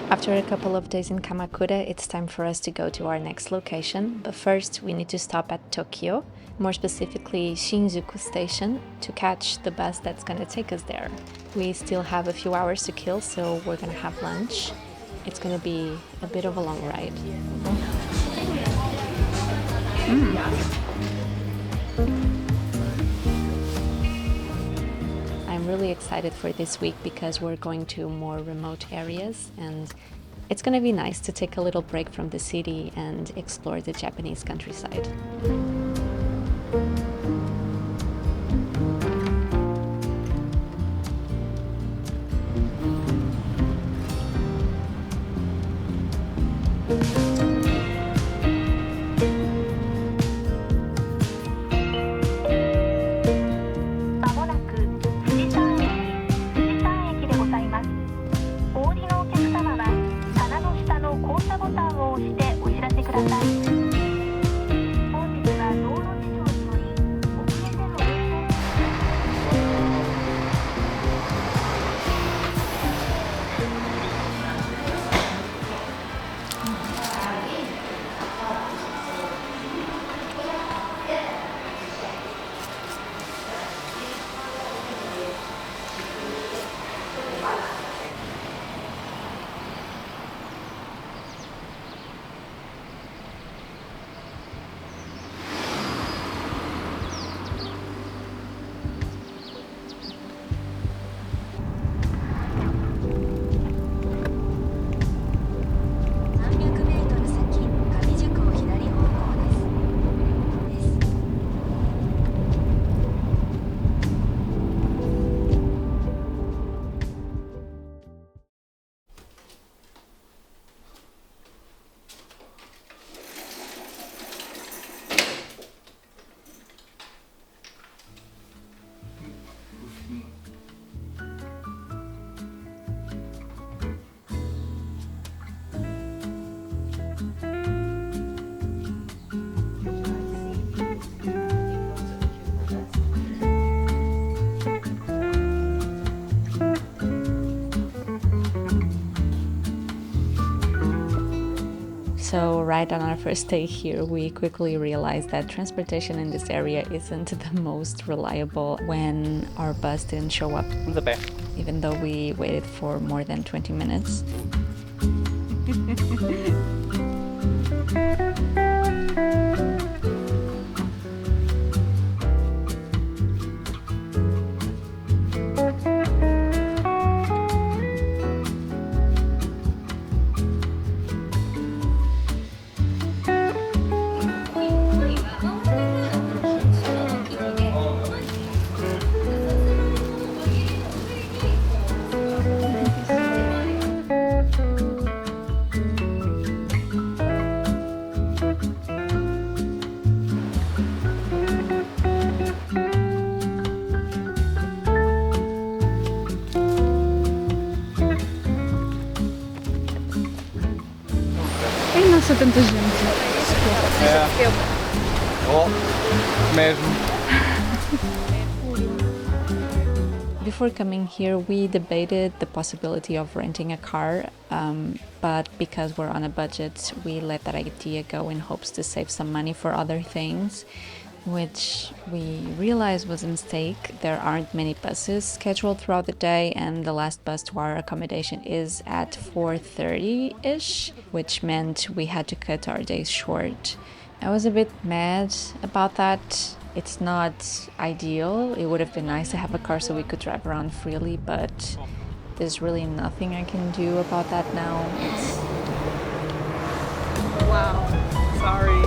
After a couple of days in Kamakura, it's time for us to go to our next location, but first we need to stop at Tokyo, more specifically Shinjuku Station, to catch the bus that's gonna take us there. We still have a few hours to kill, so we're gonna have lunch. It's gonna be a bit of a long ride. I'm really excited for this week because we're going to more remote areas and it's gonna be nice to take a little break from the city and explore the Japanese countryside. So right on our first day here, we quickly realized that transportation in this area isn't the most reliable when our bus didn't show up, even though we waited for more than 20 minutes. Ei, nossa, tanta gente. Mesmo. Before coming here, we debated the possibility of renting a car, but because we're on a budget, we let that idea go in hopes to save some money for other things, which we realized was a mistake. There aren't many buses scheduled throughout the day, and the last bus to our accommodation is at 4:30-ish, which meant we had to cut our days short. I was a bit mad about that. It's not ideal. It would have been nice to have a car so we could drive around freely, but there's really nothing I can do about that now. Wow. Sorry.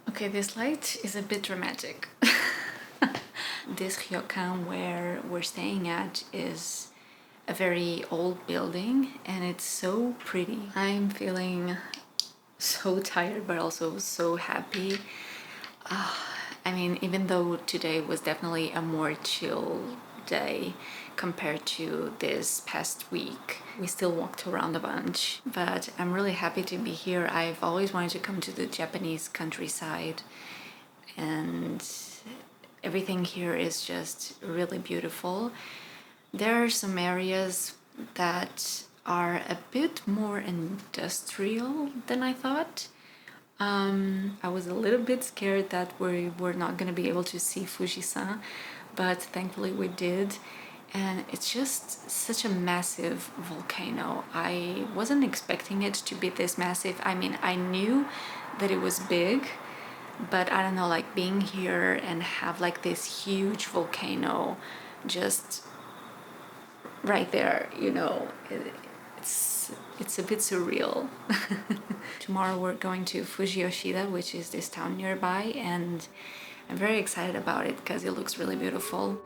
Okay, this light is a bit dramatic. This ryokan where we're staying at is a very old building and it's so pretty. I'm feeling so tired but also so happy. I mean, even though today was definitely a more chill day compared to this past week, we still walked around a bunch, but I'm really happy to be here. I've always wanted to come to the Japanese countryside, and everything here is just really beautiful. There are some areas that are a bit more industrial than I thought. I was a little bit scared that we were not going to be able to see Fuji-san, but thankfully we did. And it's just such a massive volcano. I wasn't expecting it to be this massive. I mean, I knew that it was big, but I don't know, like being here and have like this huge volcano just right there, you know, it's a bit surreal. Tomorrow we're going to Fujiyoshida, which is this town nearby, and I'm very excited about it because it looks really beautiful.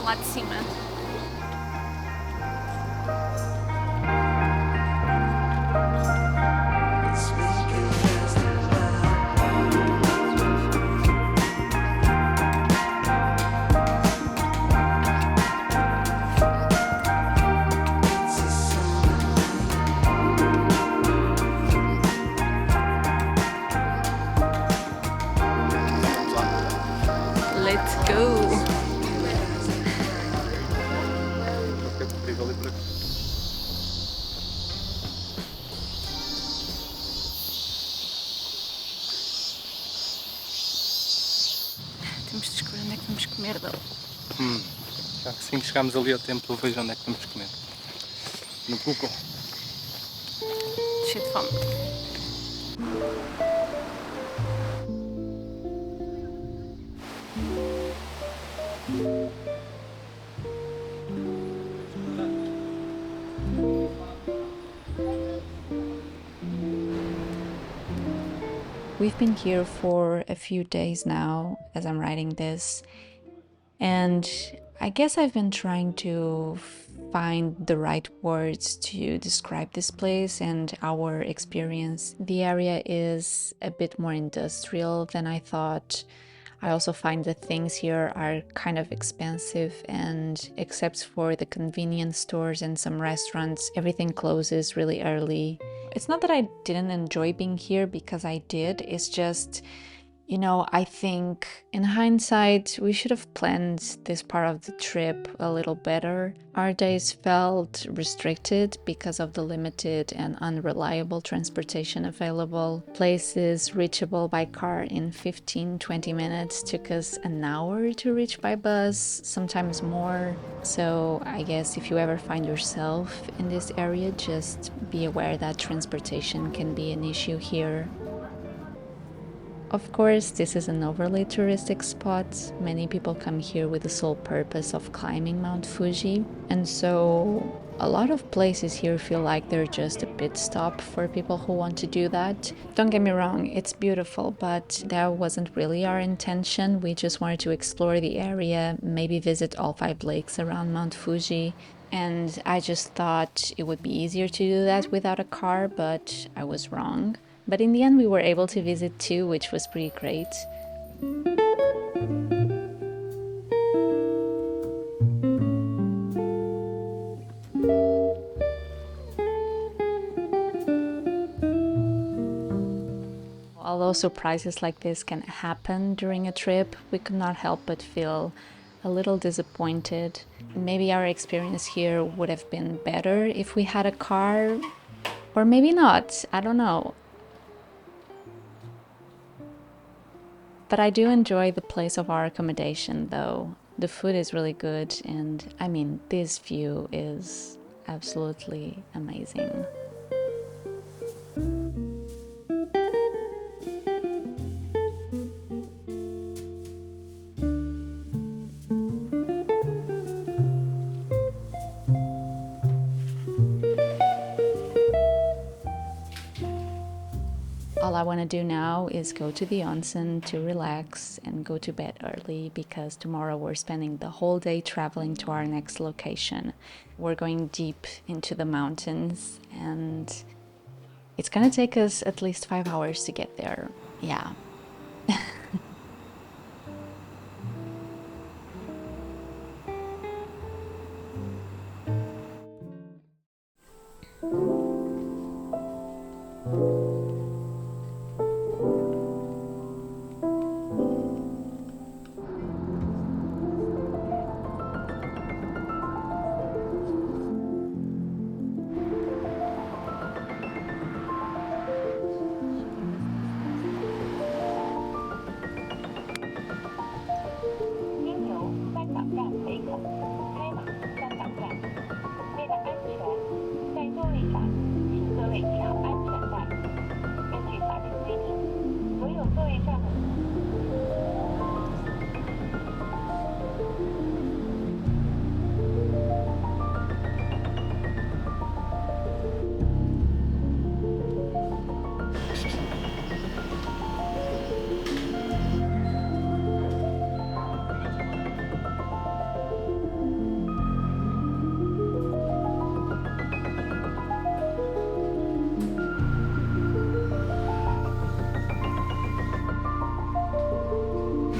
Lá de cima. Let's go! Temos de escolher onde é que vamos comer, Dal. Já que assim que chegámos ali ao templo, vejo onde é que vamos comer. No Google. Cheio de fome. We've been here for a few days now as I'm writing this, and I guess I've been trying to find the right words to describe this place and our experience. The area is a bit more industrial than I thought. I also find the things here are kind of expensive, and except for the convenience stores and some restaurants, everything closes really early. It's not that I didn't enjoy being here, because I did. It's just, I think in hindsight, we should have planned this part of the trip a little better. Our days felt restricted because of the limited and unreliable transportation available. Places reachable by car in 15-20 minutes took us an hour to reach by bus, sometimes more. So I guess if you ever find yourself in this area, just be aware that transportation can be an issue here. Of course, this is an overly touristic spot. Many people come here with the sole purpose of climbing Mount Fuji, and so a lot of places here feel like they're just a pit stop for people who want to do that. Don't get me wrong, it's beautiful, but that wasn't really our intention. We just wanted to explore the area, maybe visit all 5 lakes around Mount Fuji, and I just thought it would be easier to do that without a car, but I was wrong. But in the end, we were able to visit 2, which was pretty great. Although surprises like this can happen during a trip, we could not help but feel a little disappointed. Maybe our experience here would have been better if we had a car, or maybe not, I don't know. But I do enjoy the place of our accommodation, though. The food is really good, and I mean, this view is absolutely amazing. All I want to do now is go to the onsen to relax and go to bed early, because tomorrow we're spending the whole day traveling to our next location. We're going deep into the mountains, and it's gonna take us at least 5 hours to get there. Yeah.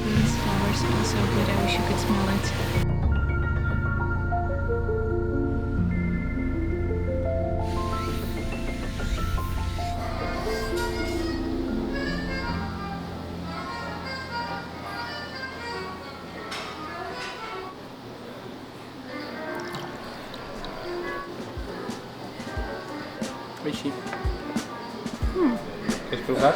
These flowers smell so good, I wish you could smell it. Oishi. ¿Quieres probar?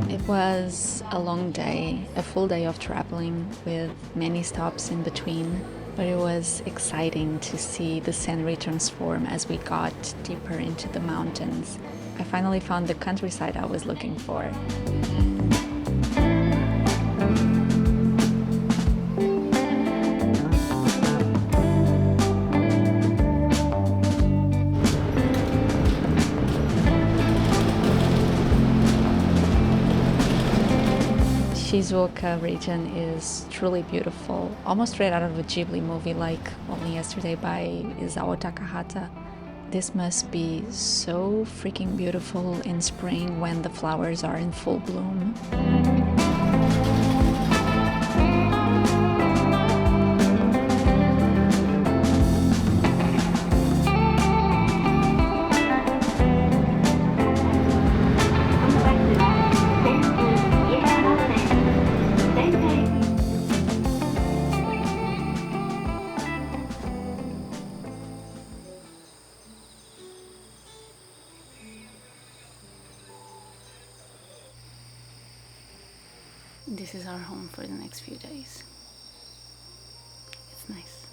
It was a long day, a full day of traveling with many stops in between, but it was exciting to see the scenery transform as we got deeper into the mountains. I finally found the countryside I was looking for. Shizuoka region is truly beautiful, almost straight out of a Ghibli movie like Only Yesterday by Isao Takahata. This must be so freaking beautiful in spring when the flowers are in full bloom. This is our home for the next few days. It's nice.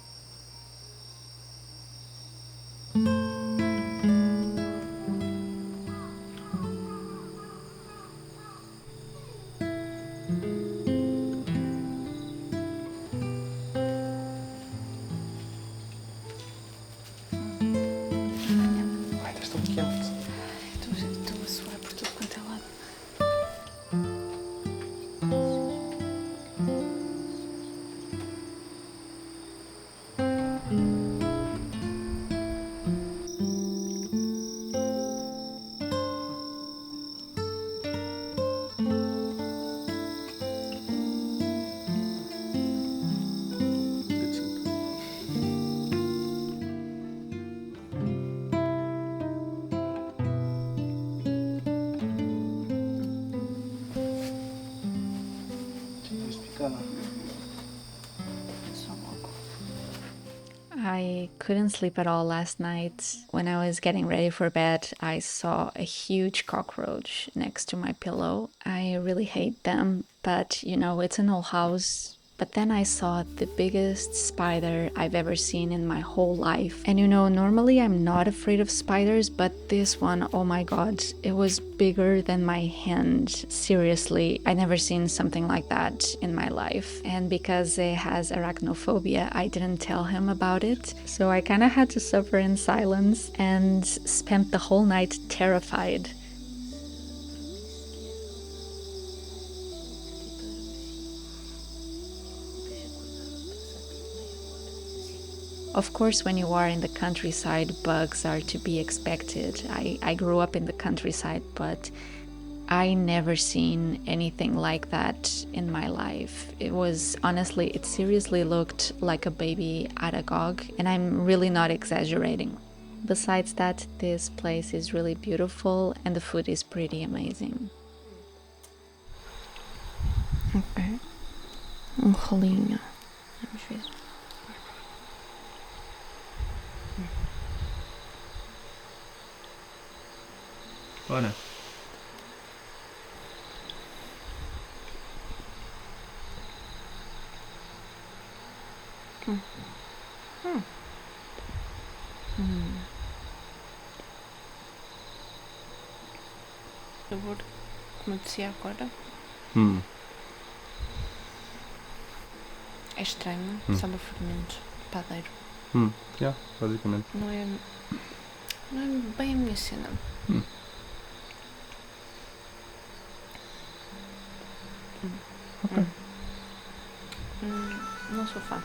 Ai, estás tão quente. Estou a suar por tudo quanto é lado. Só logo. I couldn't sleep at all last night. When I was getting ready for bed, I saw a huge cockroach next to my pillow. I really hate them, but you know, it's an old house. But then I saw the biggest spider I've ever seen in my whole life. And you know, normally I'm not afraid of spiders, but this one, oh my god, it was bigger than my hand. Seriously, I never seen something like that in my life. And because it has arachnophobia, I didn't tell him about it. So I kind of had to suffer in silence and spent the whole night terrified. Of course, when you are in the countryside, bugs are to be expected. I grew up in the countryside, but I never seen anything like that in my life. It was, honestly, it seriously looked like a baby at a gog, and I'm really not exaggerating. Besides that, this place is really beautiful and the food is pretty amazing. Ok. Rolinho. Vamos ver. Bora. Sabor, como eu dizia agora, é estranho, sabe a fermento de padeiro. Yeah, basicamente. Não é bem a minha cena. Ok. Não sou fã.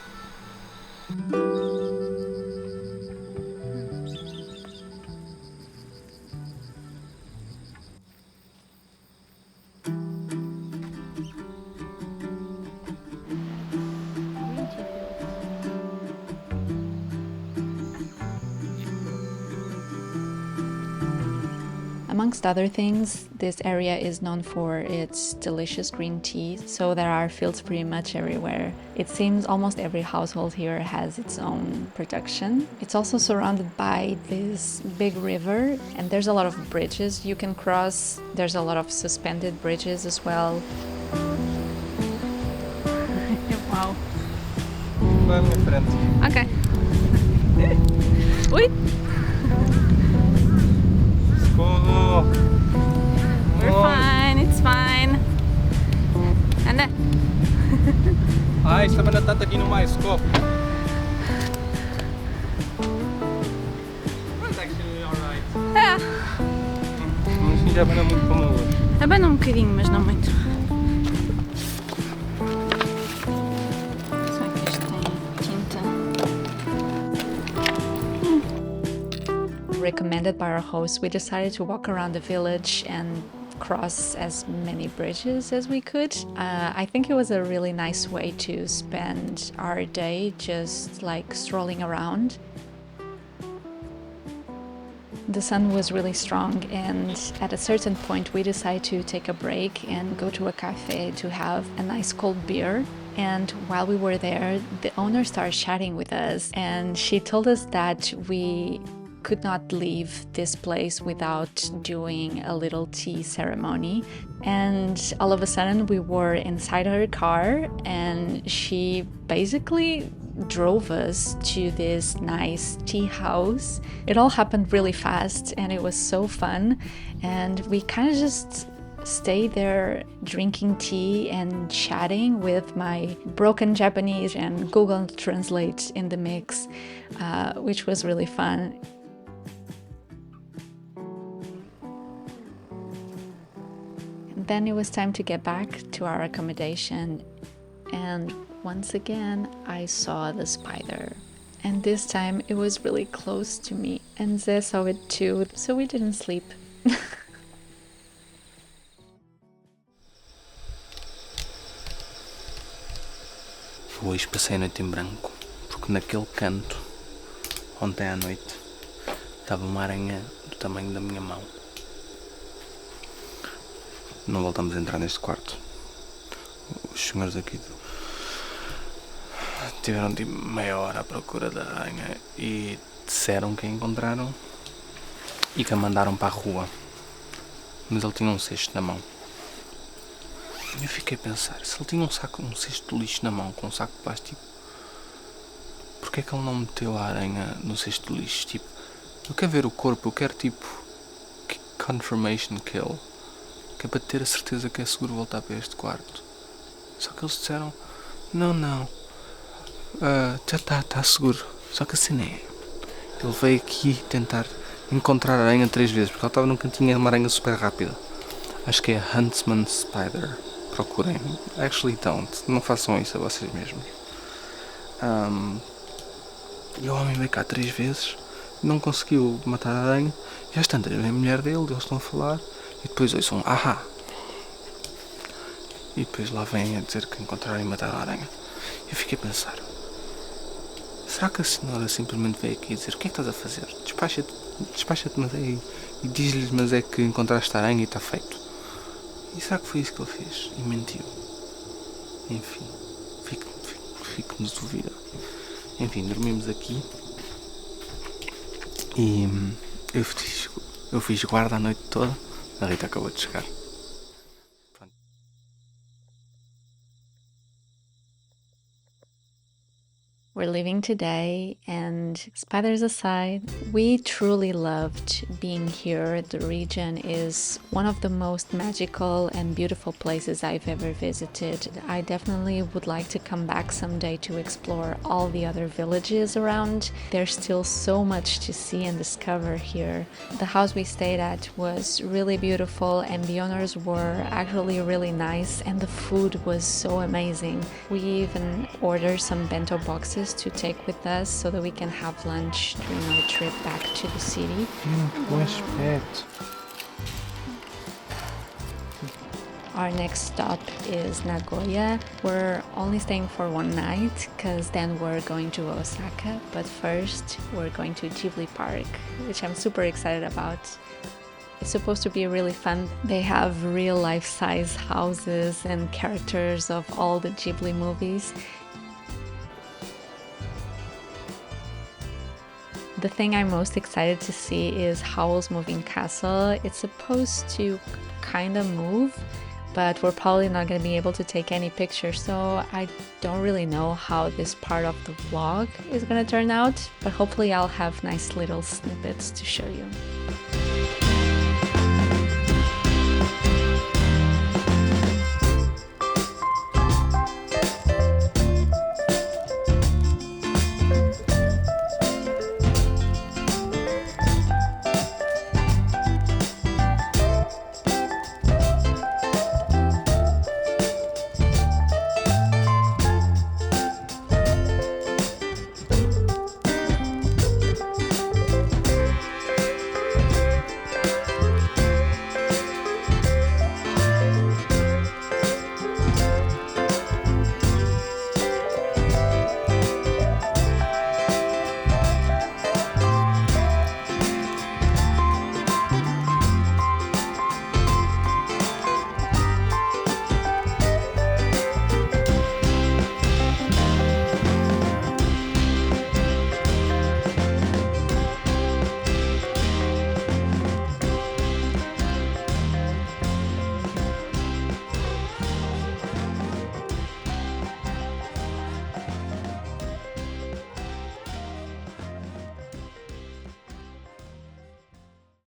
Amongst other things, this area is known for its delicious green tea, so there are fields pretty much everywhere. It seems almost every household here has its own production. It's also surrounded by this big river, and there's a lot of bridges you can cross. There's a lot of suspended bridges as well. Uau. Vai à minha frente. Ok. Ui! Socorro! We're fine, it's fine. Anda. Ai, esta batata aqui no mais, socorro! It's actually alright. É. Mas já abana muito como hoje. Abana um bocadinho, mas não muito. recommended by our host, we decided to walk around the village and cross as many bridges as we could. I think it was a really nice way to spend our day, just like strolling around. The sun was really strong, and at a certain point we decided to take a break and go to a cafe to have a nice cold beer. And while we were there, the owner started chatting with us, and she told us that we could not leave this place without doing a little tea ceremony. And all of a sudden we were inside her car, and she basically drove us to this nice tea house. It all happened really fast and it was so fun, and we kind of just stayed there drinking tea and chatting with my broken Japanese and Google Translate in the mix, which was really fun. And then it was time to get back to our accommodation, and once again I saw the spider. And this time it was really close to me, and Ze saw it too, so we didn't sleep. Hoje passei a noite em branco, porque naquele canto, ontem à noite, estava uma aranha do tamanho da minha mão. Não voltamos a entrar neste quarto. Os senhores aqui tiveram tipo meia hora à procura da aranha e disseram que a encontraram e que a mandaram para a rua. Mas ele tinha um cesto na mão. Eu fiquei a pensar, se ele tinha um cesto de lixo na mão com um saco de plástico, porquê é que ele não meteu a aranha no cesto de lixo? Tipo, eu quero ver o corpo, eu quero tipo confirmation kill, que é para ter a certeza que é seguro voltar para este quarto. Só que eles disseram, não, já está seguro. Só que a cena é, ele veio aqui tentar encontrar a aranha 3 vezes, porque ela estava num cantinho, é uma aranha super rápida. Acho que é a Huntsman Spider. Procurem. Actually don't. Não façam isso a vocês mesmos. E o homem veio cá 3 vezes, não conseguiu matar a aranha, e às tantas vem a mulher dele, eles estão a falar, e depois ouçam ahá. E depois lá vem a dizer que encontraram e mataram a aranha. Eu fiquei a pensar, será que a senhora simplesmente veio aqui dizer, o que é que estás a fazer? Despacha-te, mas e diz-lhes, mas é que encontraste a aranha e está feito. E será que foi isso que ele fez? E mentiu. Enfim, fico na dúvida. Enfim, dormimos aqui. E eu fiz guarda a noite toda. A Rita acabou de chegar. We're leaving today, and spiders aside, we truly loved being here. The region is one of the most magical and beautiful places I've ever visited. I definitely would like to come back someday to explore all the other villages around. There's still so much to see and discover here. The house we stayed at was really beautiful, and the owners were actually really nice, and the food was so amazing. We even ordered some bento boxes to take with us so that we can have lunch during our trip back to the city. Our next stop is Nagoya. We're only staying for one night because then we're going to Osaka, but first we're going to Ghibli Park, which I'm super excited about. It's supposed to be really fun. They have real life-size houses and characters of all the Ghibli movies. The thing I'm most excited to see is Howl's Moving Castle. It's supposed to kind of move, but we're probably not going to be able to take any pictures, so I don't really know how this part of the vlog is going to turn out, but hopefully I'll have nice little snippets to show you.